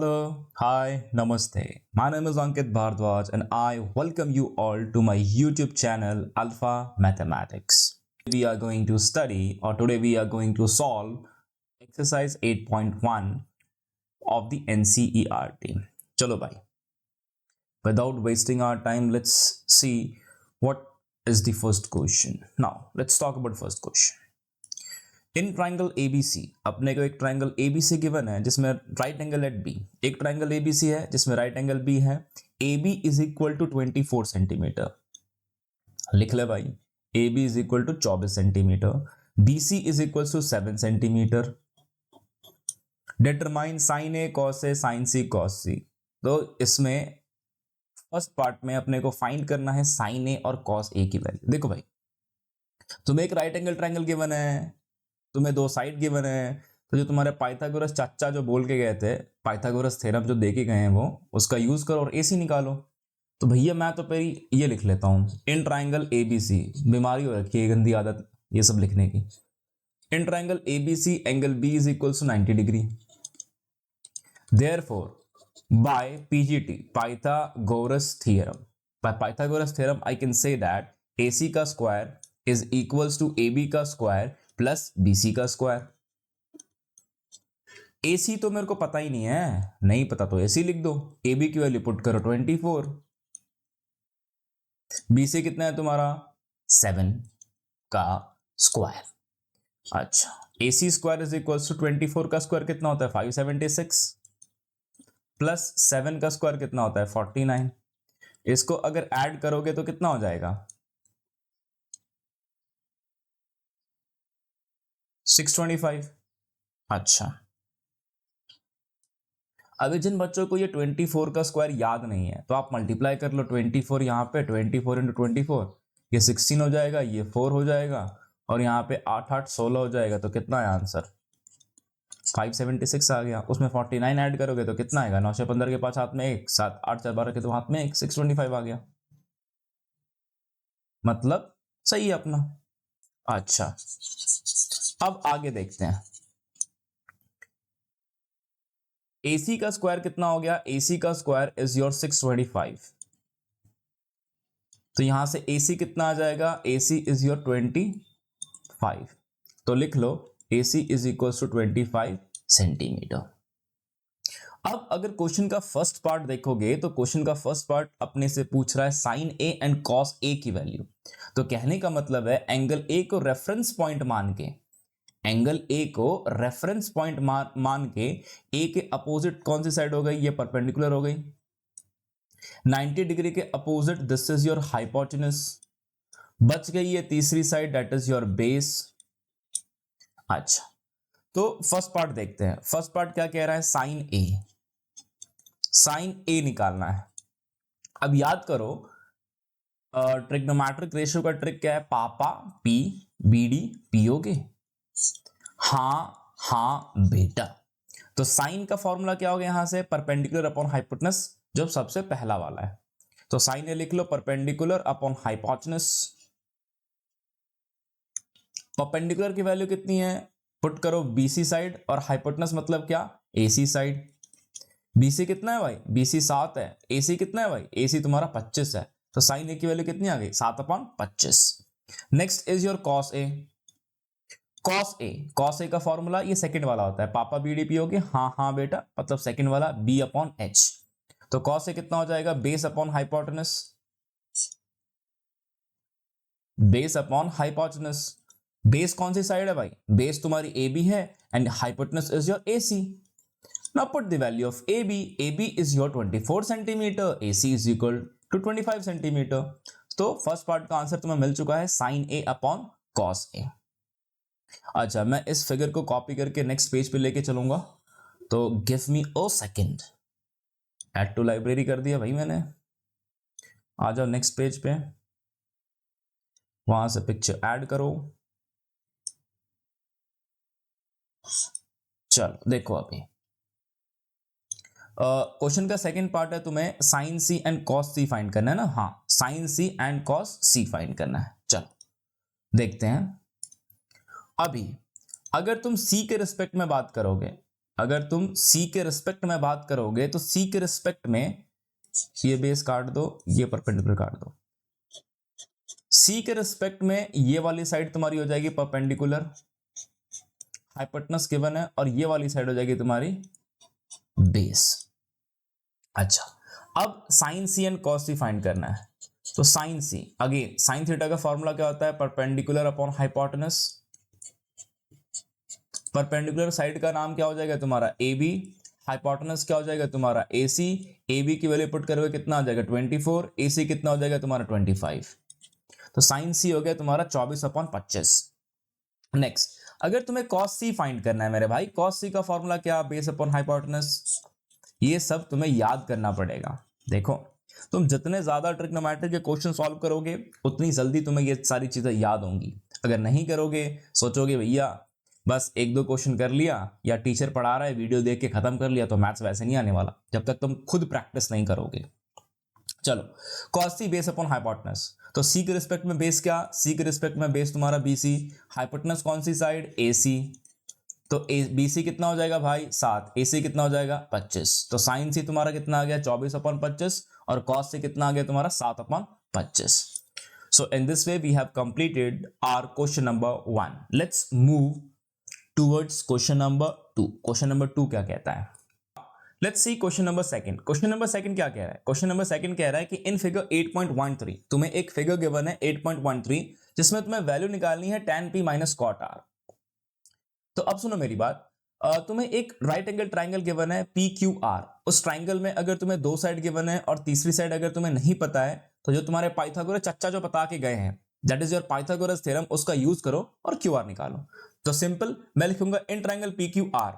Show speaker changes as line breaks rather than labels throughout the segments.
Hello, hi, namaste. My name is Ankit Bhardwaj and I welcome you all to my YouTube channel Alpha Mathematics. We are going to study or today we are going to solve exercise 8.1 of the NCERT. Chalo bhai. Without wasting our time, let's see what is the first question. Now, let's talk about first question. In triangle ABC अपने को एक triangle ABC given है जिसमें right angle at B, एक triangle ABC है जिसमें right angle B है, A B is equal to 24 centimetre. लिख ले भाई, A B is equal to 24 centimetre, B C is equal to 7 centimetre. Determine sine A cos A sine C cos C. तो इसमें first part में अपने को find करना है साइन ए और कॉस ए की वैल्यू. देखो भाई, तुम्हें एक राइट एंगल ट्राइंगल गिवन है, तुम्हें दो साइड गिवन है, तो जो तुम्हारे पाइथागोरस चाचा जो बोल के गए थे, पाइथागोरस थ्योरम जो दे के गए हैं वो उसका यूज करो और एसी निकालो. तो भैया मैं तो पहले ये लिख लेता हूं, इन ट्राइंगल एबीसी, बीमारी हो रखी है गंदी आदत ये सब लिखने की. In triangle ABC angle B is equal to 90 degree. Therefore by PGT Pythagoras theorem I can say that AC का square is equals to AB का स्क्वायर प्लस बीसी का स्क्वायर. एसी तो मेरे को पता ही नहीं है, नहीं पता तो एसी लिख दो. एबी की वैल्यू पुट करो 24, बीसी कितना है तुम्हारा 7 का स्क्वायर. अच्छा, AC square is equal to 24 का स्क्वायर कितना होता है 576 प्लस 7 का स्क्वायर कितना होता है 49. इसको अगर ऐड करोगे तो कितना हो जाएगा 625. अच्छा, अभी जिन बच्चों को ये 24 का स्क्वायर याद नहीं है तो आप मल्टीप्लाई कर लो 24 यहाँ पे 24 इंटू 24, ये 16 हो जाएगा, ये 4 हो जाएगा और यहाँ पे 8 8 16 हो जाएगा. तो कितना है आंसर 576 आ गया. उसमें 49 ऐड करोगे तो कितना आएगा 9 से 15 के 5 हाथ में 1, 7 8 4 12 के तो हाथ में 1, 625 आ गया. मतलब सही है अपना. अच्छा, अब आगे देखते हैं. AC का स्क्वायर कितना हो गया, AC का स्क्वायर इज योर 625. तो यहां से AC कितना आ जाएगा, AC इज योर 25. तो लिख लो AC is equal to 25 centimetre. अब अगर क्वेश्चन का फर्स्ट पार्ट देखोगे तो क्वेश्चन का फर्स्ट पार्ट अपने से पूछ रहा है sine A and cos A की वैल्यू. तो कहने का मतलब है एंगल ए को रेफरेंस पॉइंट मान के, एंगल ए को रेफरेंस पॉइंट मान के ए के अपोजिट कौन सी साइड हो गई, ये परपेंडिकुलर हो गई 90 डिग्री के opposite, this is your hypotenuse. बच गई ये तीसरी side, that is your base. अच्छा, तो फर्स्ट पार्ट देखते हैं. फर्स्ट पार्ट क्या कह रहा है, साइन ए, साइन ए निकालना है. अब याद करो ट्रिग्नोमेट्रिक रेशियो का ट्रिक क्या है, पापा P B D P okay. हाँ बेटा. तो साइन का फॉर्मूला क्या हो गया यहां से, परपेंडिकुलर अपॉन हाइपोटेनस, जो सबसे पहला वाला है. तो साइन ए लिख लो परपेंडिकुलर अपॉन हाइपोटेनस. परपेंडिकुलर की वैल्यू कितनी है, पुट करो बीसी साइड और हाइपोटेनस मतलब क्या एसी साइड. बीसी कितना है भाई, बीसी 7 है. एसी कितना है भाई, एसी तुम्हारा 25 है. तो साइन ए की वैल्यू कितनी आ गई 7/25. Next is your cos A. Cos A का फॉर्मूला ये सेकंड वाला होता है, पापा बी डी पी होगी, हाँ बेटा मतलब सेकंड वाला B/H. तो कॉस ए कितना हो जाएगा, base upon hypotenuse, base upon hypotenuse. Base कौन सी साइड है भाई, बेस तुम्हारी ए बी है and hypotenuse is your AC. Now put the value of AB. AB is your 24 centimetre, AC is equal to 25 centimetre. तो first part का answer तुम्हें मिल चुका है sine A upon cos A. अच्छा, मैं इस फिगर को कॉपी करके नेक्स्ट पेज पे लेके चलूंगा, तो give me a second. Add to library कर दिया भाई मैंने. आ जाओ नेक्स्ट पेज पे, वहां से पिक्चर ऐड करो. चलो देखो, अभी क्वेश्चन का सेकंड पार्ट है, तुम्हें sine C and cos C find करना है ना. हाँ, sine C and cos C find करना है. चलो देखते हैं. अभी अगर तुम सी के रिस्पेक्ट में बात करोगे, अगर तुम सी के रिस्पेक्ट में बात करोगे तो सी के रिस्पेक्ट में ये बेस काट दो, ये परपेंडिकुलर काट दो। सी के रिस्पेक्ट में ये वाली साइड तुम्हारी हो जाएगी परपेंडिकुलर, हाइपोटेनस गिवन है, और ये वाली साइड हो जाएगी तुम्हारी बेस। अच्छा, अब sine C and cos C find करना है। तो sine C, again sine theta का फॉर्मूला क्या होता है? Perpendicular upon hypotenuse. Perpendicular side का नाम क्या हो जाएगा तुम्हारा? A B. हाइपोटेनस क्या हो जाएगा तुम्हारा? ए सी। ए बी की वैल्यू पुट करोगे कितना आ जाएगा? 24। ए सी कितना हो जाएगा तुम्हारा? 25। तो साइन सी हो गया तुम्हारा 24/25। नेक्स्ट, अगर तुम्हें कॉस सी फाइंड करना है मेरे भाई, कॉस सी का फॉर्मूला क्या? Base upon hypotenuse. ये सब तुम्हें याद करना पड़ेगा। देखो, तुम जितने ज्यादा ट्रिग्नोमेट्री के क्वेश्चन सॉल्व करोगे उतनी जल्दी तुम्हें ये सारी चीजें याद होंगी। अगर नहीं करोगे, सोचोगे भैया बस एक दो क्वेश्चन कर लिया या टीचर पढ़ा रहा है वीडियो देख के खत्म कर लिया, तो मैथ्स वैसे नहीं आने वाला जब तक तुम खुद प्रैक्टिस नहीं करोगे। चलो, कॉस सी बेस अपॉन हाइपोटेनस। तो सी के रिस्पेक्ट में बेस क्या? सी के रिस्पेक्ट में बेस तुम्हारा बीसी। हाइपोटेनस कौन सी साइड? एसी। तो बीसी कितना हो जाएगा भाई? 7। एसी कितना हो जाएगा? 25। तो साइन सी तुम्हारा कितना आ गया? 24/25। और कॉस सी कितना आ गया तुम्हारा? 7/25। So in this way we have completed our question number 1। Let's move towards question number 2। Question number 2 क्या कहता है? Let's see question number second. Question number second क्या कह रहा है? क्वेश्चन नंबर सेकंड कह रहा है कि इन फिगर 8.13 तुम्हें एक फिगर गिवन है 8.13 जिसमें तुम्हें वैल्यू निकालनी है tan p minus cot r। तो अब सुनो मेरी बात, तुम्हें एक राइट एंगल ट्राइंगल गिवन है PQR। उस ट्राइंगल में अगर तुम्हें दो साइड गिवन है और तीसरी साइड अगर तुम्हें नहीं पता है तो जो तुम्हारे पाइथागोरस चच्चा जो बता के गए हैं, that is your Pythagoras theorem, उसका यूज करो और QR निकालो। तो सिंपल, मैं लिखूंगा in triangle PQR,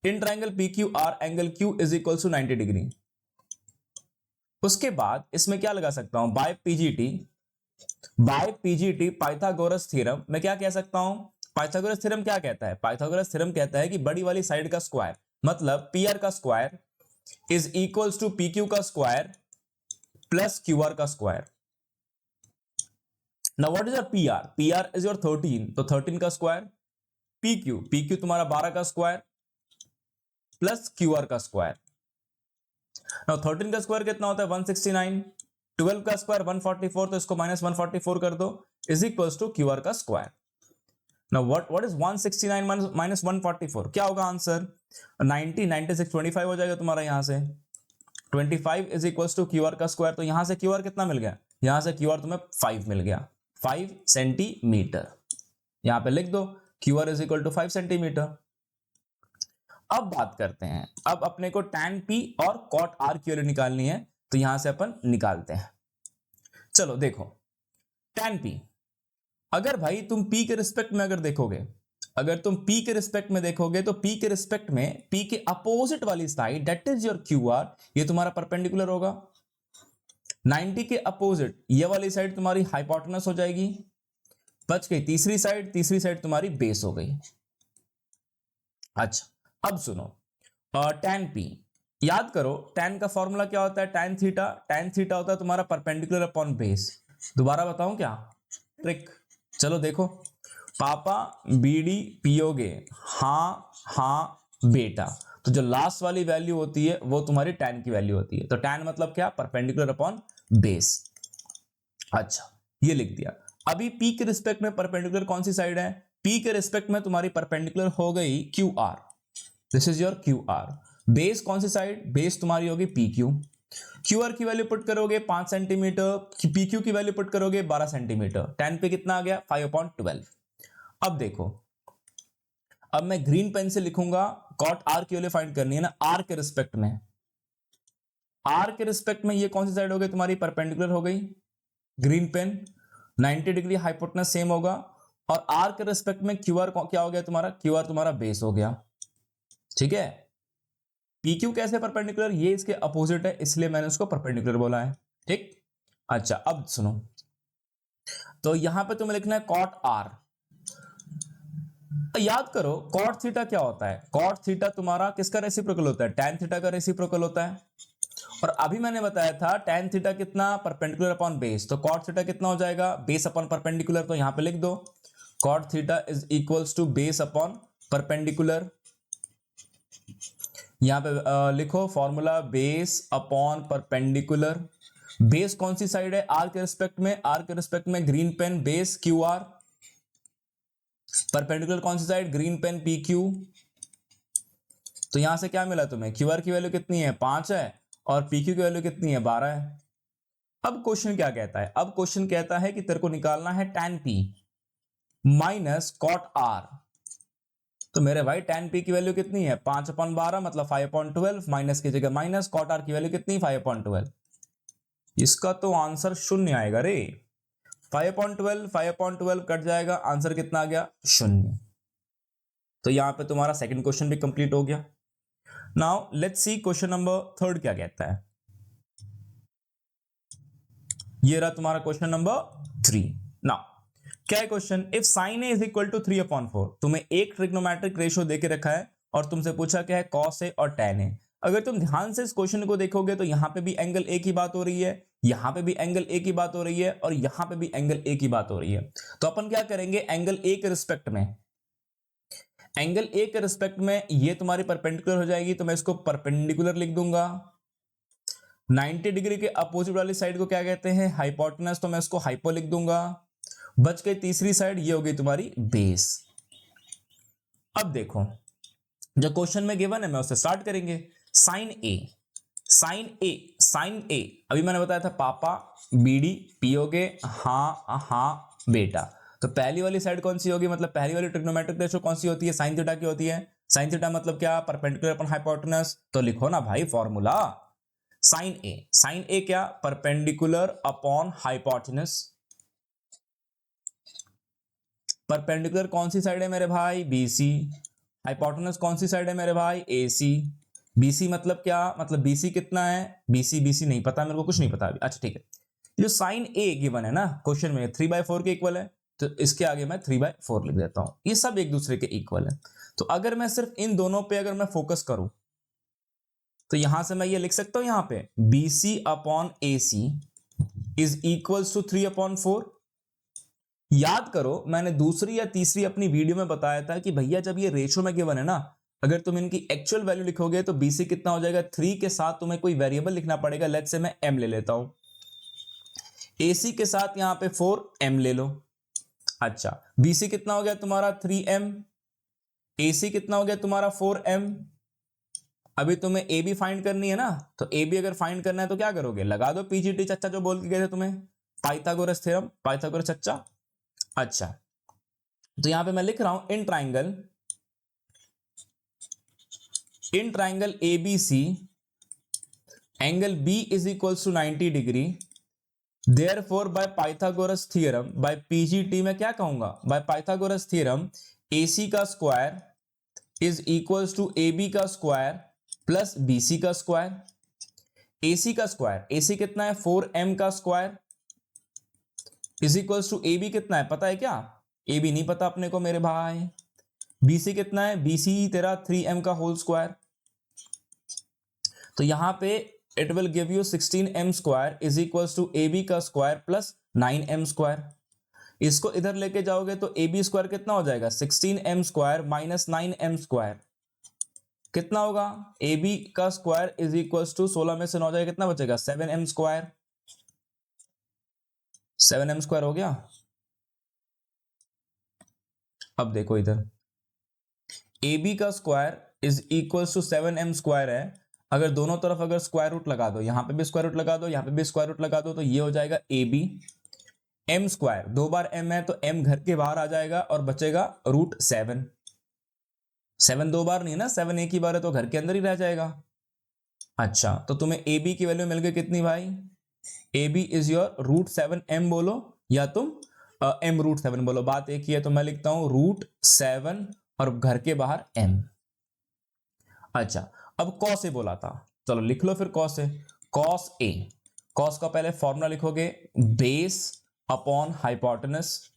in triangle PQR angle Q is equal to 90 degree. उसके बाद इसमें क्या लगा सकता हूं? By PGT Pythagoras theorem. मैं क्या कह सकता हूं? पाइथागोरस थ्योरम क्या कहता है? पाइथागोरस थ्योरम कहता है कि बड़ी वाली साइड का स्क्वायर मतलब PR का square is equals to PQ का स्क्वायर प्लस QR का square. Now what is your PR? PR is your 13, तो 13 का स्क्वायर। PQ तुम्हारा 12 का स्क्वायर प्लस QR का स्क्वायर। नाउ 13 का स्क्वायर कितना होता है? 169। 12 का स्क्वायर 144, तो इसको माइनस 144 कर दो, इज इक्वल्स टू QR का square. Now what is 169 minus 144? क्या होगा आंसर? 90, 96, 25 हो जाएगा तुम्हारा यहां से। 25 इज इक्वल्स टू QR का स्क्वायर। तो यहां से QR कितना मिल गया? यहां से QR तुम्हें 5 मिल गया, 5 सेंटीमीटर। यहां पे लिख दो QR is equal to 5 centimetre. अब बात करते हैं, अब अपने को tan P और cot R की वैल्यू निकालनी है, तो यहां से अपन निकालते हैं। चलो देखो, tan P, अगर भाई तुम P के रिस्पेक्ट में अगर देखोगे, अगर तुम P के रिस्पेक्ट में देखोगे तो P के रिस्पेक्ट में P के अपोजिट वाली side that is your QR, ये तुम्हारा परपेंडिकुलर होगा। 90 के अपोजिट ये वाली साइड तुम्हारी हाइपोटेनस हो जाएगी। बच गई तीसरी साइड, तीसरी साइड तुम्हारी बेस हो गई। अच्छा, अब सुनो, tan P याद करो, tan का फॉर्मूला क्या होता है? tan theta. tan थीटा होता है तुम्हारा परपेंडिकुलर अपॉन बेस। दोबारा बताऊं क्या ट्रिक? चलो देखो, पापा बीड़ी पियोगे? हाँ हाँ बेटा। तो जो लास्ट वाली वैल्यू होती है वो तुम्हारी tan की वैल्यू होती है। तो tan मतलब क्या? Perpendicular upon base. अच्छा, ये लिख दिया। अभी P के रिस्पेक्ट में परपेंडिकुलर कौन सी साइड है? P के रिस्पेक्ट में तुम्हारी परपेंडिकुलर हो गई QR, this is your QR। Base कौन सी साइड? बेस तुम्हारी होगी PQ। QR की वैल्यू पुट करोगे 5 सेंटीमीटर, PQ की वैल्यू पुट करोगे 12 सेंटीमीटर। tan पे कितना आ गया? 5/12। अब देखो, अब मैं ग्रीन पेन से लिखूंगा, cot R की वैल्यू फाइंड करनी है ना, R के रिस्पेक्ट में। R के रिस्पेक्ट में ये कौन सी साइड हो गई तुम्हारी? परपेंडिकुलर हो गई। Green pen 90 degree hypotenuse same होगा। और R के रिस्पेक्ट में QR क्या हो गया तुम्हारा? QR तुम्हारा बेस हो गया। ठीक है, PQ कैसे परपेंडिकुलर? ये इसके अपोजिट है, इसलिए मैंने उसको परपेंडिकुलर बोला है। ठीक, अच्छा अब सुनो, तो यहां पे तुम्हें लिखना है cot R। याद करो cot थीटा क्या होता है? cot थीटा तुम्हारा किसका रेसिप्रोकल होता है? tan थीटा का रेसिप्रोकल होता है। और अभी मैंने बताया था tan थीटा कितना? Perpendicular upon base. तो cot थीटा कितना हो जाएगा? Base upon perpendicular. तो यहां पे लिख दो cot theta is equals to base upon perpendicular, यहां पे लिखो formula base upon perpendicular. Base कौन सी साइड है आर के रिस्पेक्ट में, आर के रिस्पेक्ट में green pen base Q R, perpendicular कौन सी side green pen P Q. तो यहां से क्या मिला तुम्हें, क्यू आर की वैल्यू कितनी है 5 है और पी क्यू की वैल्यू कितनी है 12 है। अब क्वेश्चन क्या कहता है, अब क्वेश्चन कहता है कि तेरे को निकालना है tan p minus cot r। तो मेरे भाई tan p की वैल्यू कितनी है 5/12 मतलब 5/12, माइनस की जगह माइनस, कॉट r की वैल्यू कितनी 5/12। इसका तो आंसर शून्य आएगा रे, 5/12 कट जाएगा, आंसर कितना आ गया 0। तो यहां पे तुम्हारा सेकंड क्वेश्चन भी कंप्लीट हो गया। Now let's see question number 3 क्या कहता है। ये रहा तुम्हारा क्वेश्चन नंबर 3। नाउ क्या है question, if sine A is equal to 3/4, तुम्हें एक ट्रिग्नोमेट्रिक रेशियो देके रखा है और तुमसे पूछा क्या है कॉस ए और tan ए। अगर तुम ध्यान से इस क्वेश्चन को देखोगे तो यहां पे भी एंगल ए की बात हो रही है, यहां पे भी एंगल ए की बात हो रही है और यहां पे भी एंगल ए की बात हो रही है। तो अपन क्या करेंगे, एंगल ए के रिस्पेक्ट में, एंगल ए के रिस्पेक्ट में ये तुम्हारी परपेंडिकुलर हो जाएगी, तो मैं इसको परपेंडिकुलर लिख दूंगा। 90 डिग्री के अपोजिट वाली साइड को क्या कहते हैं हाइपोटेनस, तो मैं इसको हाइपो लिख दूंगा। बच गई तीसरी साइड, ये होगी तुम्हारी बेस। अब देखो जो क्वेश्चन में गिवन है मैं उससे स्टार्ट करेंगे। साइन ए, साइन ए, साइन ए, अभी मैंने बताया था पापा बीडी पियोगे, हाँ हाँ बेटा। तो पहली वाली साइड कौन सी होगी, मतलब पहली वाली ट्रिग्नोमेट्रिक रेशियो कौन सी होती है, साइन थीटा की होती है। साइन थीटा मतलब क्या, परपेंडिकुलर अपॉन हाइपोटेनस। तो लिखो ना भाई फॉर्मूला, साइन ए, साइन ए क्या, परपेंडिकुलर अपॉन हाइपोटेनस। परपेंडिकुलर कौन सी साइड है मेरे भाई, बीसी। हाइपोटेनस कौन सी साइड है मेरे भाई, एसी। बीसी मतलब क्या, मतलब बीसी कितना है, बीसी बीसी नहीं पता मेरे को, कुछ नहीं पता अभी। अच्छा ठीक है, जो साइन ए गिवन है ना क्वेश्चन में 3/4 के इक्वल है, तो इसके आगे मैं 3/4 लिख देता हूं, ये सब एक दूसरे के इक्वल है। तो अगर मैं सिर्फ इन दोनों पे अगर मैं फोकस करूं तो यहां से मैं ये लिख सकता हूं, यहां पे BC upon AC is equals to 3/4। याद करो मैंने दूसरी या तीसरी अपनी वीडियो में बताया था कि भैया जब ये रेशो में गिवन है ना, अगर तुम इनकी एक्चुअल वैल्यू लिखोगे तो बीसी कितना हो जाएगा 3 के साथ तुम्हें कोई वेरिएबल लिखना पड़ेगा, लेट्स से मैं m ले लेता हूं। एसी के साथ यहां पे 4m ले लो। अच्छा बीसी कितना हो गया तुम्हारा 3m, एसी कितना हो गया तुम्हारा 4m। अभी तुम्हें ए बी फाइंड करनी है ना, तो ए बी अगर फाइंड करना है तो क्या करोगे, लगा दो पीजीटी चच्चा जो बोल के गए थे तुम्हें, पाइथागोरस थ्योरम, पाइथागोरस चच्चा। अच्छा तो यहां पे मैं लिख रहा हूं in triangle ABC angle B is equals to 90 degree, therefore by Pythagoras theorem, by PGT में क्या कहूंगा, बाय पाइथागोरस थ्योरम एसी का square is equals to A B का स्क्वायर प्लस बीसी का स्क्वायर। एसी का स्क्वायर, एसी कितना है 4m का square is equals to A B कितना है पता है क्या, ए बी नहीं पता अपने को मेरे भाई। बीसी कितना है, बीसी तेरा 3m का होल स्क्वायर। तो यहां पे it will give you 16m square is equals to A B का स्क्वायर प्लस 9m स्क्वायर। इसको इधर लेके जाओगे तो ए बी स्क्वायर कितना हो जाएगा 16m square minus 9m square कितना होगा, ए बी का स्क्वायर इज इक्वल्स टू 16 में से 9 जाएगा कितना बचेगा 7m स्क्वायर, 7m स्क्वायर हो गया। अब देखो इधर ए बी का square is equals to 7m square है, अगर दोनों तरफ अगर स्क्वायर रूट लगा दो, यहां पे भी स्क्वायर रूट लगा दो, यहां पे भी स्क्वायर रूट लगा दो, तो ये हो जाएगा ए बी। एम स्क्वायर 2 बार m है तो m घर के बाहर आ जाएगा और बचेगा √7। 7 2 बार नहीं है ना, 7 एक ही बार है तो घर के अंदर ही रह जाएगा। अच्छा तो तुम्हें ए बी की वैल्यू मिल गई कितनी भाई, A B is your √7m बोलो या तुम m√7 बोलो, बात एक ही है। तो मैं लिखता हूं √7 और घर के बाहर m। अच्छा अब कॉस ए बोला था, चलो लिख लो फिर cos A. Cos A, cos का पहले फॉर्मूला लिखोगे बेस अपॉन हाइपोटेनस।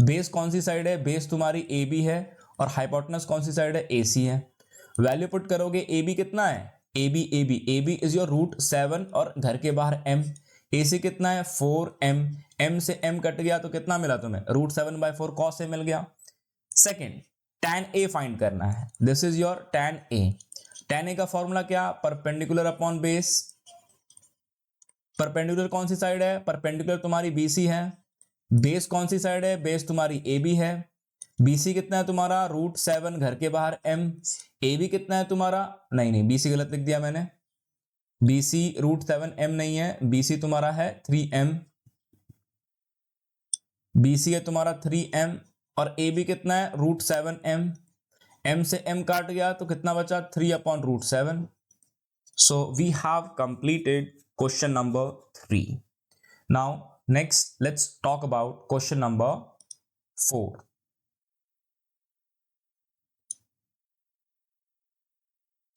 बेस कौन सी साइड है, बेस तुम्हारी ए बी है और हाइपोटेनस कौन सी साइड है, ए सी है। वैल्यू पुट करोगे ए बी कितना है, A B A B A B is your √7 और घर के बाहर m। ए सी कितना है 4m, m से m कट गया तो कितना मिला तुम्हें √7/4 कॉस ए मिल गया। सेकेंड tan a फाइंड करना है। This is your tan a। tan a का फॉर्मूला क्या, परपेंडिकुलर अपॉन बेस। परपेंडिकुलर कौन सी साइड है, परपेंडिकुलर तुम्हारी BC है। बेस कौन सी साइड है, बेस तुम्हारी AB है। BC कितना है तुम्हारा √7 घर के बाहर m। AB कितना है तुम्हारा, नहीं BC गलत लिख दिया मैंने, BC √7 m नहीं है, BC तुम्हारा है 3m। BC है तुम्हारा 3m और AB कितना है √7m। m से m काट गया तो कितना बचा, 3/√7। So we have completed question number 3. Now next let's talk about question number 4.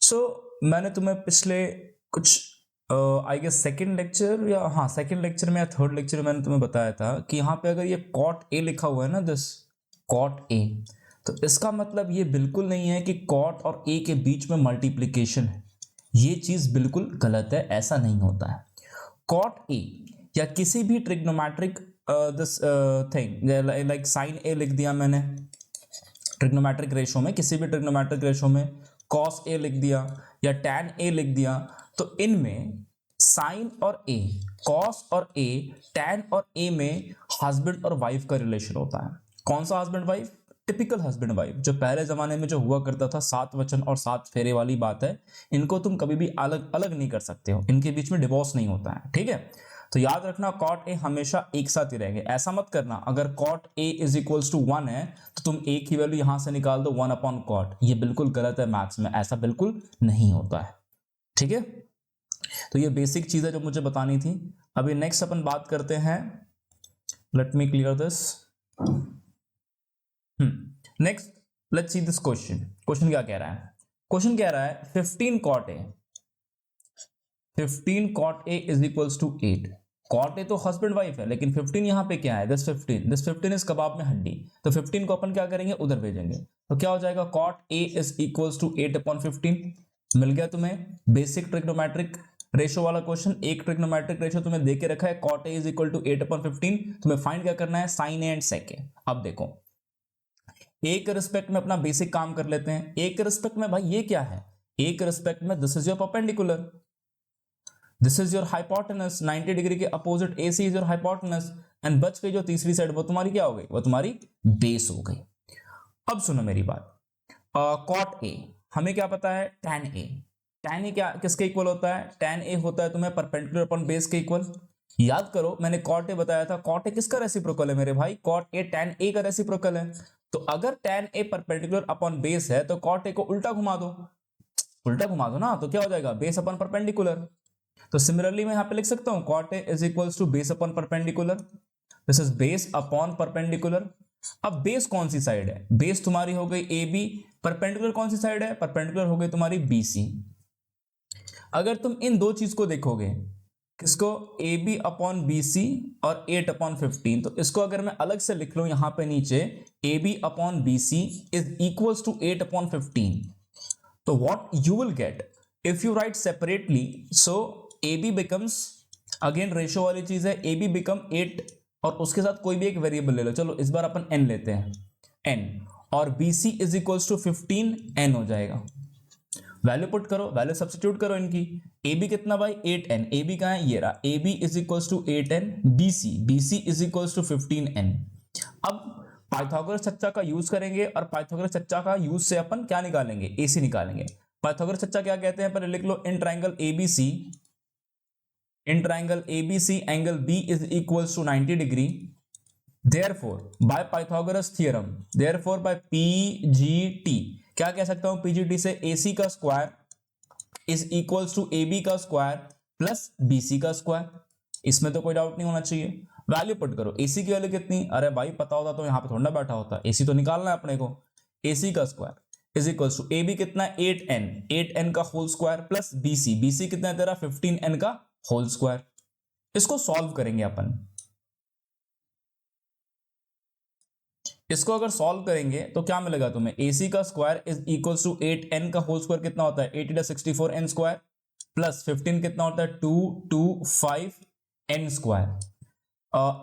So मैंने तुम्हें पिछले कुछ आई गेस सेकेंड लेक्चर या हाँ सेकेंड लेक्चर में या थर्ड लेक्चर में मैंने तुम्हें बताया था कि यहाँ पे अगर ये cot A लिखा हुआ है ना, दिस cot A, तो इसका मतलब ये बिल्कुल नहीं है कि cot और A के बीच में मल्टीप्लीकेशन है। ये चीज बिल्कुल गलत है, ऐसा नहीं होता है। cot A या किसी भी trigonometric this thing like sin A लिख दिया मैंने, ट्रिग्नोमेट्रिक रेशो में, किसी भी ट्रिग्नोमेट्रिक रेशो में cos A लिख दिया या tan A लिख दिया, तो इनमें sin और A, cos और A, tan और A में हस्बैंड और वाइफ का रिलेशन होता है। कौन सा husband wife, typical husband wife जो पहले जमाने में जो हुआ करता था, 7 वचन और 7 फेरे वाली बात है। इनको तुम कभी भी अलग अलग नहीं कर सकते हो, इनके बीच में डिवोर्स नहीं होता है, ठीक है। तो याद रखना cot A हमेशा एक साथ ही रहेंगे। ऐसा मत करना अगर cot A = 1 है तो तुम A की वैल्यू यहां से निकाल दो 1/cot, ये बिल्कुल गलत है, मैथ्स में ऐसा बिल्कुल नहीं होता है, ठीक है। तो ये बेसिक चीज है जो मुझे बतानी थी। अभी नेक्स्ट अपन बात करते हैं, let me clear this. Next let's see this question. Question क्या कह रहा है, क्वेश्चन कह रहा है 15 cot A, 15 cot A = 8। cot A तो हस्बैंड वाइफ है, लेकिन 15 यहां पे क्या है, दिस 15 इस कबाब में हड्डी, तो 15 को अपन क्या करेंगे, उधर भेजेंगे, तो क्या हो जाएगा, cot A = 8/15। मिल गया तुम्हें बेसिक ट्रिग्नोमेट्रिक रेशो वाला क्वेश्चन। एक ट्रिग्नोमेट्रिक रेशो तुम्हें देके रखा है cot A = 8/15, तुम्हें फाइंड क्या करना है, sin A and sec A। अब देखो एक रिस्पेक्ट में अपना बेसिक काम कर लेते हैं। एक रिस्पेक्ट में भाई ये क्या है, एक रिस्पेक्ट में this is your perpendicular, this is your hypotenuse, 90 degree के opposite AC is your hypotenuse, and बच गई जो तीसरी साइड वो तुम्हारी क्या हो गई, वो तुम्हारी बेस हो गई। अब सुनो मेरी बात, cot A हमें क्या पता है, tan A, tan A क्या किसके इक्वल होता है, tan A होता है तुम्हें परपेंडिकुलर अपॉन बेस के इक्वल। याद करो मैंने cot A बताया था, cot A किसका रेसिप्रोकल है मेरे भाई, cot A tan A का रेसिप्रोकल है। तो अगर tan A perpendicular upon base है तो cot A को उल्टा घुमा दो, उल्टा घुमा दो ना, तो क्या हो जाएगा, बेस अपॉन परपेंडिकुलर। तो सिमिलरली मैं यहां पे लिख सकता हूं cot A = base upon perpendicular, this is base upon perpendicular. अब बेस कौन सी साइड है, बेस तुम्हारी हो गई AB, परपेंडिकुलर कौन सी साइड है, परपेंडिकुलर हो गई तुम्हारी BC। अगर तुम इन दो चीज को देखोगे, किसको, AB/BC और 8/15, तो इसको अगर मैं अलग से लिख लूं यहां पे नीचे, AB/BC = 8/15, तो what you will get if you right separately, so AB becomes, again ratio वाली चीज है, AB बिकम 8 और उसके साथ कोई भी एक वेरिएबल ले लो, चलो इस बार अपन n लेते हैं, n, और BC = 15 n हो जाएगा। वैल्यू पुट करो, वैल्यू सब्स्टिट्यूट करो इनकी, AB कितना भाई 8n, AB कहां है, ये रहा, AB = 8n, BC = 15n। अब पाइथागोरस चच्चा का यूज करेंगे और पाइथागोरस चच्चा का यूज से अपन क्या निकालेंगे, AC निकालेंगे। पाइथागोरस चच्चा क्या कहते हैं, पहले लिख लो, in triangle ABC angle B = 90 degree, therefore by Pythagoras theorem, therefore by PGT, क्या कह सकता हूं, PGT से AC का square is equals to AB का स्क्वायर प्लस BC का स्क्वायर। इसमें तो कोई डाउट नहीं होना चाहिए। वैल्यू पुट करो, AC की वैल्यू कितनी, अरे भाई पता होता तो यहां पे थोड़ा बैठा होता, AC तो निकालना है अपने को। AC का square is equals to AB कितना है 8n का होल स्क्वायर प्लस BC कितना है तेरा 15n का होल स्क्वायर। इसको सॉल्व करेंगे अपन, इसको अगर सॉल्व करेंगे तो क्या मिलेगा तुम्हें, AC का square is equals to 8n का होल स्क्वायर कितना होता है 8 × 64n स्क्वायर प्लस 15 कितना होता है 225n स्क्वायर।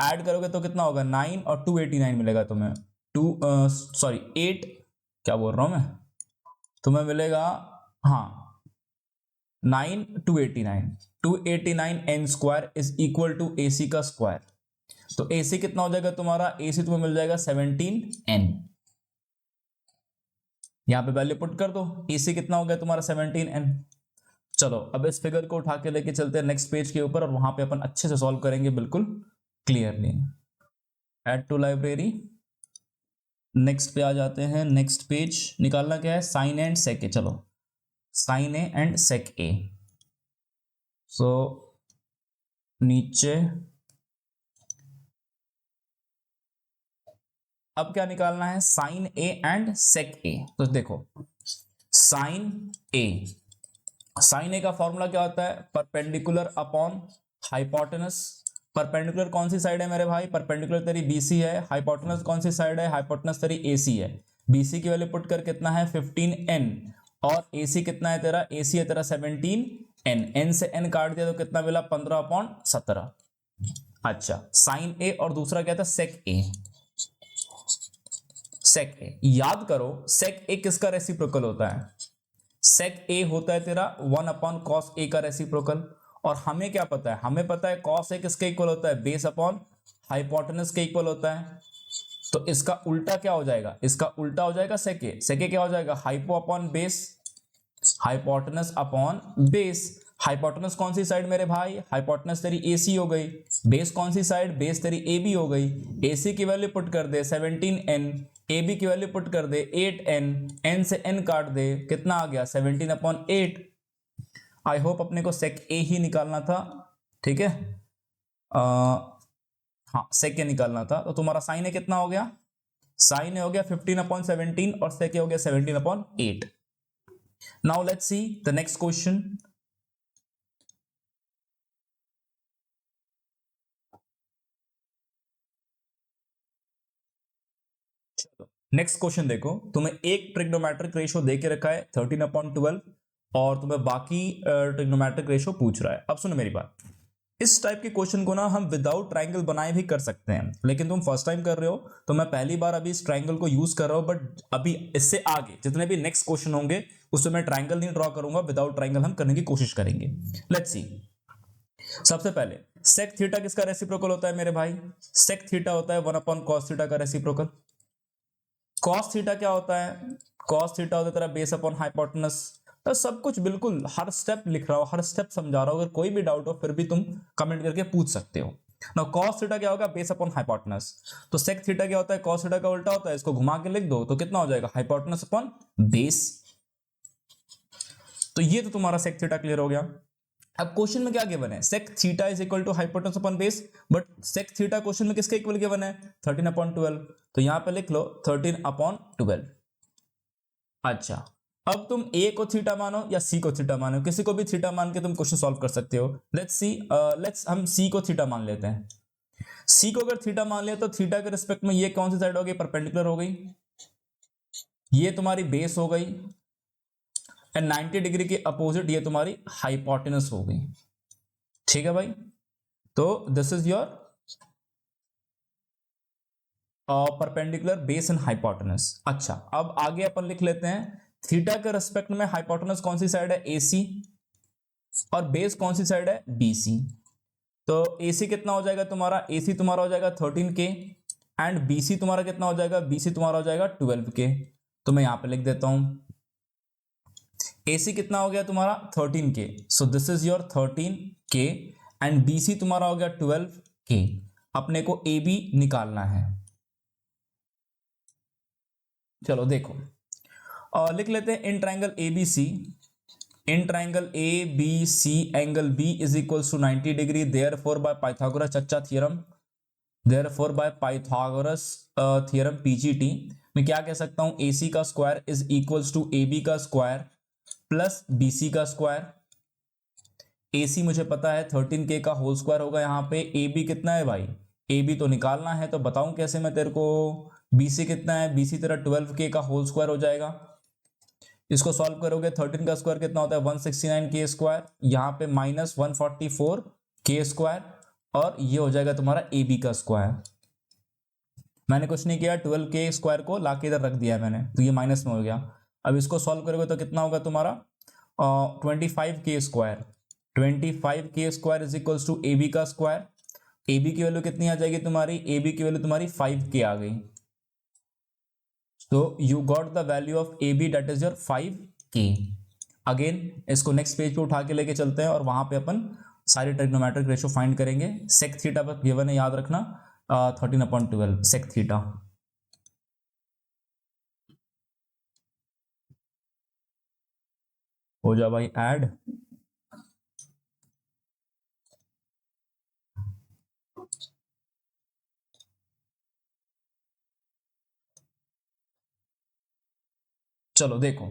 ऐड करोगे तो कितना होगा 9 और 289 मिलेगा तुम्हें, 8 क्या बोल रहा हूं मैं, तुम्हें मिलेगा, हाँ 289 N square is equal to A C का स्क्वायर। तो ए सी कितना हो जाएगा तुम्हारा, ए सी तुम्हें मिल जाएगा 17n। यहां पे वैल्यू पुट कर दो, ए सी कितना हो गया तुम्हारा 17n। चलो अब इस फिगर को उठा के लेके चलते हैं नेक्स्ट पेज के ऊपर और वहां पे अपन अच्छे से सॉल्व करेंगे बिल्कुल clearly. Add to library, next पे आ जाते हैं। नेक्स्ट पेज निकालना क्या है, साइन एंड सेक ए। चलो साइन ए एंड सेक ए। सो नीचे अब क्या निकालना है, साइन ए एंड सेक ए। तो देखो साइन ए का फॉर्मूला क्या होता है, परपेंडिकुलर अपॉन हाइपोटेनस। परपेंडिकुलर कौन सी साइड है मेरे भाई, परपेंडिकुलर तेरी बीसी है। हाइपोटेनस कौन सी साइड है, हाइपोटेनस तेरी एसी है। बीसी की वैल्यू पुट कर कितना है 15n और एसी कितना है तेरा, एसी है तेरा 17n। n से n काट दिया तो कितना मिला 15/17। अच्छा साइन ए और दूसरा क्या था सेक ए। सेक ए याद करो, सेक ए किसका रेसिप्रोकल होता है, सेक ए होता है तेरा 1/cos ए का रेसिप्रोकल। और हमें क्या पता है, हमें पता है cos ए किसके इक्वल होता है, बेस अपॉन हाइपोटेनस के इक्वल होता है। तो इसका उल्टा क्या हो जाएगा, इसका उल्टा हो जाएगा सेक ए। सेक ए क्या हो जाएगा, hypo upon base, hypotenuse upon base. Hypotenuse कौन सी साइड मेरे भाई, हाइपोटेनस तेरी एसी हो गई। बेस कौन सी साइड, बेस तेरी ए बी हो गई। एसी की वैल्यू पुट कर दे 17n, ए बी की वैल्यू पुट कर दे 8n, n से n काट दे कितना आ गया 17/8। आई होप अपने को सेक ए ही निकालना था, ठीक है। हाँ सेक ए निकालना था। तो तुम्हारा साइन ए कितना हो गया, साइन ए हो गया 15/17 और सेक ए हो गया 17/8। Now let's see the next question. Next question देखो, तुम्हें एक ट्रिग्नोमेट्रिक रेशियो दे के रखा है 13/12 और तुम्हें बाकी ट्रिग्नोमेट्रिक रेशियो पूछ रहा है। अब सुनो मेरी बात, इस टाइप के क्वेश्चन को ना हम विदाउट ट्रायंगल बनाए भी कर सकते हैं, लेकिन तुम फर्स्ट टाइम कर रहे हो तो मैं पहली बार अभी इस ट्रायंगल को यूज कर रहा हूं। बट अभी इससे आगे जितने भी नेक्स्ट क्वेश्चन होंगे उसमें मैं ट्रायंगल नहीं ड्रॉ करूंगा, विदाउट ट्रायंगल हम करने की कोशिश करेंगे। लेट्स सी, सबसे पहले सेक थीटा किसका रेसिप्रोकल होता है मेरे भाई, सेक थीटा होता है 1/cos थीटा का रेसिप्रोकल। कॉस थीटा क्या होता है, कॉस थीटा होता है तेरा बेस अपॉन हाइपोटेनस। तो सब कुछ बिल्कुल हर स्टेप लिख रहा हूं, हर स्टेप समझा रहा हूं, अगर कोई भी डाउट हो फिर भी तुम कमेंट करके पूछ सकते हो ना। कॉस थीटा क्या होगा, बेस अपॉन हाइपोटेनस। तो सेक थीटा क्या होता है, कॉस थीटा का उल्टा होता है, इसको घुमा के लिख दो तो कितना हो जाएगा हाइपोटेनस अपॉन बेस। तो ये तो तुम्हारा सेक थीटा क्लियर हो गया। अब क्वेश्चन में क्या गिवन है, sec theta is equal to hypotenuse upon base, but sec theta question में किसके इक्वल गिवन है 13/12। तो यहां पे लिख लो 13/12। अच्छा अब तुम ए को थीटा मानो या सी को थीटा मानो, किसी को भी थीटा मान के तुम क्वेश्चन सॉल्व कर सकते हो। लेट्स सी, लेट्स हम सी को थीटा मान लेते हैं। सी को अगर थीटा मान लिया तो थीटा के रिस्पेक्ट में ये कौन सी साइड हो गई, परपेंडिकुलर हो गई, ये तुम्हारी बेस हो गई, एंड 90 डिग्री के अपोजिट ये तुम्हारी हाइपोटेनस हो गई। ठीक है भाई, तो this is your perpendicular base and hypotenuse. अच्छा अब आगे अपन लिख लेते हैं, थीटा के रेस्पेक्ट में हाइपोटेनस कौन सी साइड है, एसी, और बेस कौन सी साइड है, बीसी। तो एसी कितना हो जाएगा तुम्हारा, एसी तुम्हारा हो जाएगा 13K एंड बीसी तुम्हारा कितना हो जाएगा, बीसी तुम्हारा हो जाएगा 12K। तो मैं यहां पे लिख देता हूं, एसी कितना हो गया तुम्हारा 13K, so this is your 13K and BC तुम्हारा हो गया 12K। अपने को ए बी निकालना है। चलो देखो लिख लेते हैं, in triangle A B C, in triangle A B C angle B is equals to 90 degree, therefore by Pythagoras चच्चा theorem, therefore by Pythagoras theorem PGT, मैं क्या कह सकता हूं, AC का square is equals to AB का square plus BC का square. AC मुझे पता है 13K का होल स्क्वायर होगा, यहाँ पे AB कितना है भाई, AB तो निकालना है, तो बताऊं कैसे मैं तेरे को। BC कितना है, BC तेरा 12K का होल स्क्वायर हो जाएगा। इसको सॉल्व करोगे 13 का स्क्वायर कितना होता है 169K स्क्वायर, यहाँ पे माइनस 144K स्क्वायर, और ये हो जाएगा तुम्हारा AB का स्क्वायर। मैंने कुछ नहीं किया, 12k² को लाके इधर रख दिया मैंने, तो ये माइनस में हो गया। अब इसको सॉल्व करोगे तो कितना होगा तुम्हारा 25k²। 25k² is equals to ab का स्क्वायर। ab की वैल्यू कितनी आ जाएगी तुम्हारी, ab की वैल्यू तुम्हारी 5k आ गई। तो you got the value of ab that is your 5k। Again इसको नेक्स्ट पेज पे उठा के लेके चलते हैं और वहां पे अपन सारे ट्रिग्नोमेट्रिक रेशियो फाइंड करेंगे। सेक थीटा पर गिवन है, याद रखना 13/12 सेक थीटा। हो जा भाई ऐड। चलो देखो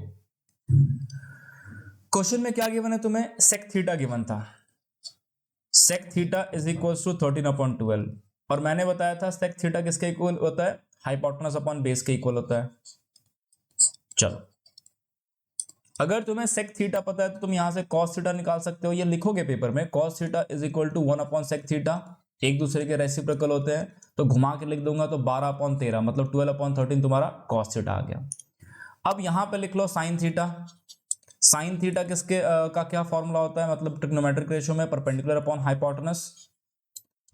क्वेश्चन में क्या गिवन है तुम्हें, सेक थीटा गिवन था। Sec theta is equal to 13/12 और मैंने बताया था सेक थीटा किसके इक्वल होता है, हाइपोटेनस अपॉन बेस के इक्वल होता है। चलो अगर तुम्हें सेक थीटा पता है तो तुम यहां से कॉस थीटा निकाल सकते हो, ये लिखोगे पेपर में, cos theta is equal to 1/सेक थीटा, एक दूसरे के रेसिप्रोकल होते हैं, तो घुमा के लिख दूंगा तो 12/13 मतलब 12/13 तुम्हारा कॉस थीटा आ गया। अब यहां पे लिख लो साइन थीटा। साइन थीटा किसके का क्या फॉर्मूला होता है, मतलब ट्रिग्नोमेट्रिक रेशियो में परपेंडिकुलर अपॉन हाइपोटेनस।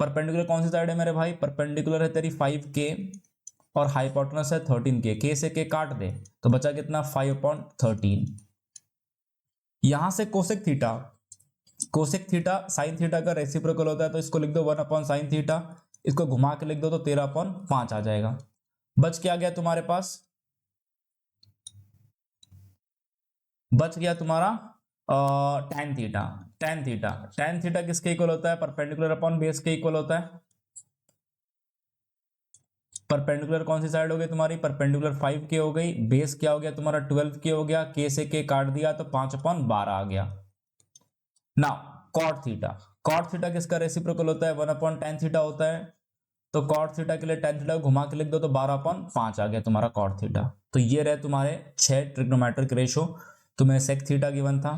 परपेंडिकुलर कौन सी साइड है मेरे भाई, परपेंडिकुलर है तेरी 5k और हाइपोटेनस है 13k, k से k काट दे तो बचा कितना 5/13। यहां से cosec theta, cosec theta sine theta का रेसिप्रोकल होता है, तो इसको लिख दो 1/sin थीटा, इसको घुमा के लिख दो तो 13/5 आ जाएगा। बच क्या गया तुम्हारे पास, बच गया तुम्हारा tan theta. tan theta, tan theta किसके इक्वल होता है, परपेंडिकुलर अपॉन बेस के इक्वल होता है। परपेंडिकुलर कौन सी साइड हो गई तुम्हारी, परपेंडिकुलर 5k हो गई, बेस क्या हो गया तुम्हारा 12k हो गया, k से k काट दिया तो 5/12 आ गया। Now cot theta, cot theta किसका रेसिप्रोकल होता है, 1/tan थीटा होता है, तो कॉट थीटा के लिए tan थीटा को घुमा के लिख दो तो 12/5 आ गया तुम्हारा कॉट थीटा। तो ये रहे तुम्हारे 6 ट्रिग्नोमेट्रिक रेशो। तुम्हें सेक थीटा गिवन था,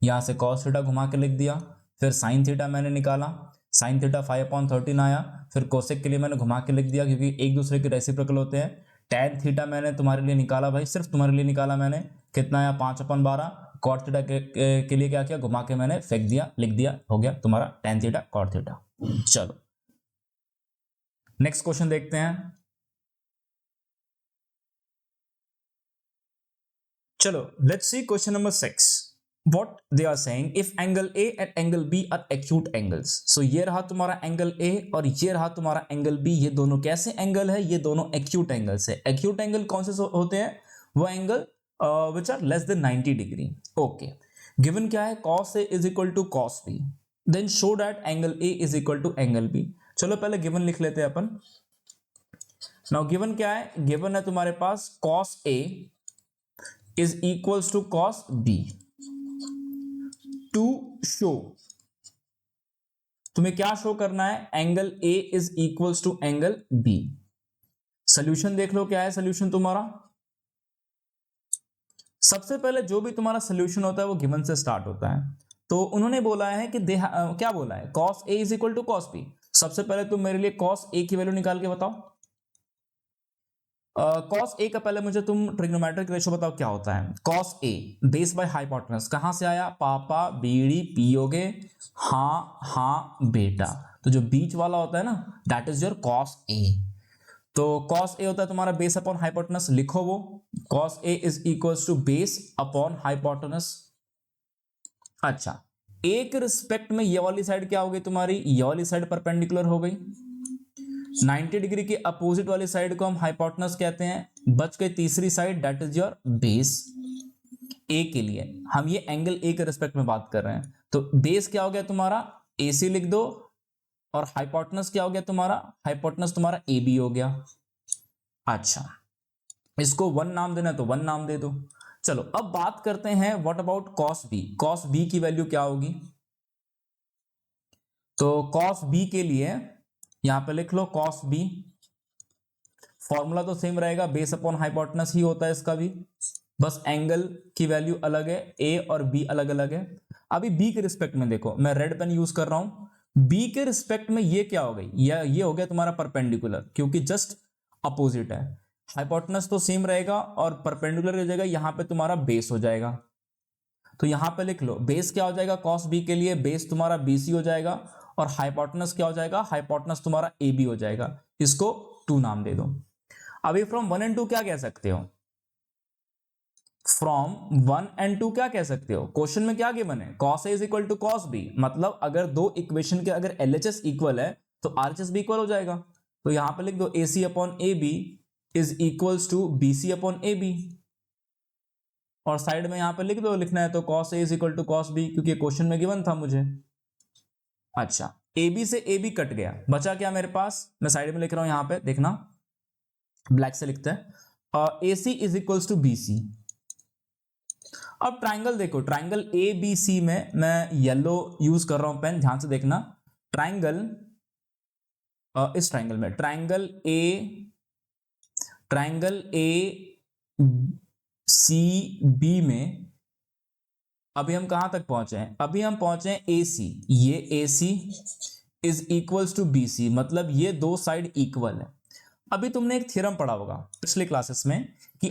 यहां से कॉस थीटा घुमा के लिख दिया, फिर साइन थीटा मैंने निकाला, साइन थीटा 5/13 आया, फिर कोसेक के लिए मैंने घुमा के लिख दिया क्योंकि एक दूसरे के रेसिप्रोकल होते हैं। टैन थीटा मैंने तुम्हारे लिए निकाला भाई, सिर्फ तुम्हारे लिए निकाला मैंने, कितना आया 5/12। कॉट थीटा के लिए क्या किया, घुमा के मैंने फेंक दिया, लिख दिया, हो गया तुम्हारा टैन थीटा कॉट थीटा। चलो नेक्स्ट क्वेश्चन देखते हैं। चलो let's see question number 6। what they are saying, if angle A and angle B are acute angles, so ये रहा तुम्हारा एंगल A और ये रहा तुम्हारा एंगल B, ये दोनों कैसे एंगल है, ये दोनों एक्यूट एंगल्स है। एक्यूट एंगल कौन से होते हैं, वो angle which are less than 90 degree. Okay, given क्या है, cos A is equal to cos B, then show that angle A is equal to angle B। चलो पहले गिवन लिख लेते हैं अपन। नाउ गिवन क्या है, गिवन है तुम्हारे पास cos A is equals to cos B। To show, तुम्हें क्या शो करना है, angle A is equals to angle B। Solution देख लो क्या है सोल्यूशन तुम्हारा। सबसे पहले जो भी तुम्हारा सोल्यूशन होता है वो गिवन से स्टार्ट होता है, तो उन्होंने बोला है कि क्या बोला है, cos A is equal to cos B। सबसे पहले तुम मेरे लिए cos A की वैल्यू निकाल के बताओ। cos A का पहले मुझे तुम ट्रिग्नोमेट्रिक रेशियो बताओ क्या होता है। cos A base by hypotenuse, कहां से आया, पापा बीड़ी पियोगे, हाँ हाँ बेटा, तो जो बीच वाला होता है ना that is your cos A। तो cos A होता है तुम्हारा बेस अपॉन हाइपोटेनस, लिखो वो, cos A is equals to base upon hypotenuse. अच्छा, A के रिस्पेक्ट में ये वाली साइड क्या हो गई तुम्हारी, ये वाली साइड परपेंडिकुलर हो गई, 90 डिग्री के अपोजिट वाली साइड को हम हाइपोटेनस कहते हैं। बच गई तीसरी side that is your base. A के लिए हम ये एंगल ए के रिस्पेक्ट में बात कर रहे हैं, तो बेस क्या हो गया तुम्हारा AC लिख दो, और हाइपोटेनस क्या हो गया तुम्हारा, हाइपोटेनस तुम्हारा AB हो गया। अच्छा, इसको 1 नाम देना तो 1 नाम दे दो। चलो अब बात करते हैं what about cos B। cos B की वैल्यू क्या होगी, तो cos B के लिए यहां पे लिख लो cos B, फॉर्मूला तो सेम रहेगा, बेस अपॉन हाइपोटेनस ही होता है इसका भी, बस एंगल की वैल्यू अलग है, A और B अलग अलग है। अभी B के रिस्पेक्ट में देखो, मैं रेड पेन यूज कर रहा हूं, B के रिस्पेक्ट में ये क्या हो गई, ये हो गया तुम्हारा परपेंडिकुलर, क्योंकि जस्ट अपोजिट है, हाइपोटेनस तो सेम रहेगा और परपेंडिकुलर हो जाएगा, यहां पे तुम्हारा बेस हो जाएगा। तो यहां पे लिख लो बेस क्या हो जाएगा कॉस बी के लिए, बेस तुम्हारा बीसी हो जाएगा और हाइपोटेनस क्या हो जाएगा, हाइपोटेनस तुम्हारा ए बी हो जाएगा। इसको 2 नाम दे दो। अभी फ्रॉम 1 and 2 क्या कह सकते हो, फ्रॉम 1 and 2 क्या कह सकते हो, क्वेश्चन में क्या गिवन है, cos A is equal to cos B, मतलब अगर दो इक्वेशन के अगर LHS इक्वल है तो RHS भी इक्वल हो जाएगा। तो यहां पे लिख दो AC upon AB is equals to BC upon AB, और साइड में यहां पे लिख दो, लिखना है तो cos A is equal to cos B, क्योंकि क्वेश्चन में गिवन था मुझे। अच्छा, AB से AB कट गया, बचा क्या मेरे पास, मैं साइड में लिख रहा हूं, यहां पे देखना ब्लैक से लिखते हैं, AC is equals to BC। अब ट्राइंगल देखो, ट्राइंगल ABC में मैं येलो यूज कर रहा हूं पेन, ध्यान से देखना। ट्राइंगल इस ट्राइंगल में ट्राइंगल ACB में अभी हम कहां तक पहुंचे हैं, अभी हम पहुंचे हैं AC, ये AC is equals to BC, मतलब ये दो साइड इक्वल है। अभी तुमने एक थ्योरम पढ़ा होगा पिछले क्लासेस में कि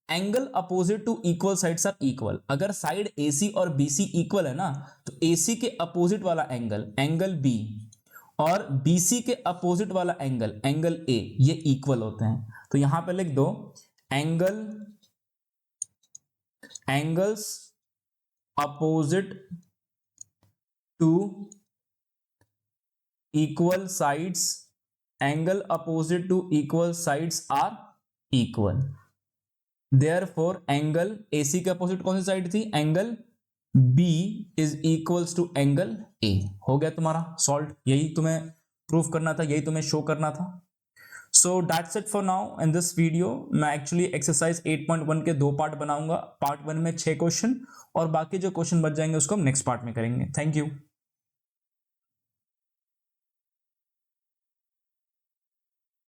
angle opposite to equal sides are equal. अगर साइड AC और BC इक्वल है ना, तो AC के अपोजिट वाला एंगल B और BC के अपोजिट वाला एंगल A, ये इक्वल होते हैं। तो यहां पे लिख दो angles opposite to equal sides, angle opposite to equal sides are equal, therefore angle AC के अपोजिट कौन सी साइड थी, angle B is equals to angle A। हो गया तुम्हारा सॉल्व, यही तुम्हें प्रूफ करना था, यही तुम्हें शो करना था। So that's it for now in this video. मैं एक्चुअली एक्सरसाइज 8.1 के 2 पार्ट बनाऊंगा, पार्ट 1 में 6 क्वेश्चन और बाकी जो क्वेश्चन बच जाएंगे उसको हम नेक्स्ट पार्ट में करेंगे। Thank you.